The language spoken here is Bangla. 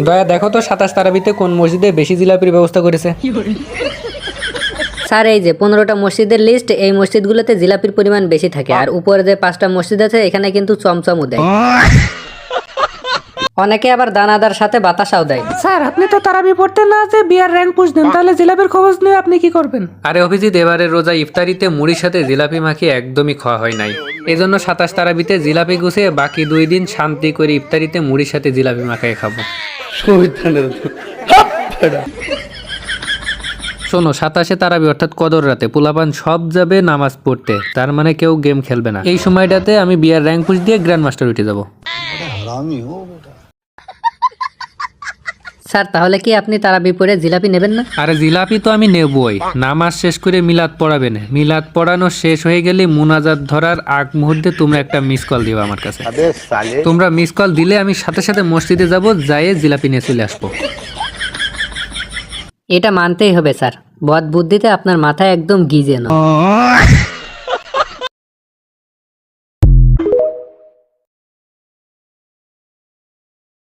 দয়া দেখো তো 27 তারাবিতে কোন মসজিদে বেশি জিলাপির ব্যবস্থা করেছে। স্যার এই যে 15টা মসজিদের লিস্ট, এই মসজিদগুলোতে জিলাপির পরিমাণ বেশি থাকে, আর উপরে যে 5টা মসজিদ আছে এখানে কিন্তু চমচমও দেয়, অনেকে আবার দানাদার সাথে বাতাসাও দেয়। স্যার আপনি তো তারাবি পড়তে না যে বিয়ার র্যাঙ্ক পুষদেন, তাহলে জিলাপির খবর নিয়ে আপনি কি করবেন? আরে অভিজিৎ, এবারের রোজা ইফতারিতে মুড়ির সাথে জিলাপি মাখিয়ে একদমই খাওয়া হয় নাই, এজন্য 27 তারাবিতে জিলাপি গুছিয়ে বাকি 2 দিন শান্তি করে ইফতারিতে মুড়ির সাথে জিলাপি মাখিয়ে খাবো। শোনো, 27 তারাবি অর্থাৎ কদর রাতে পোলাপান সব যাবে নামাজ পড়তে, তার মানে কেউ গেম খেলবে না। এই সময়টাতে আমি বিয়ার র্যাঙ্ক পুশ দিয়ে গ্র্যান্ড মাস্টার উঠে যাবো। স্যার তাহলে কি আপনি তারাবি পড়ে জিলাপি নেবেন না? আরে জিলাপি তো আমি নেবই, নামাজ শেষ করে মিলাদ পড়াবেন, মিলাদ পড়ানো শেষ হয়ে গেলে মুনাজাত ধরার আগ মুহূর্তে তোমরা একটা মিস কল দিবা আমার কাছে। তোমরা মিস কল দিলে আমি সাথে সাথে মসজিদে যাব, যাইয়ে জিলাপি নিয়ে চলে আসবো। এটা মানতেই হবে স্যার, বদ বুদ্ধিতে আপনার মাথায় একদম গিজে না।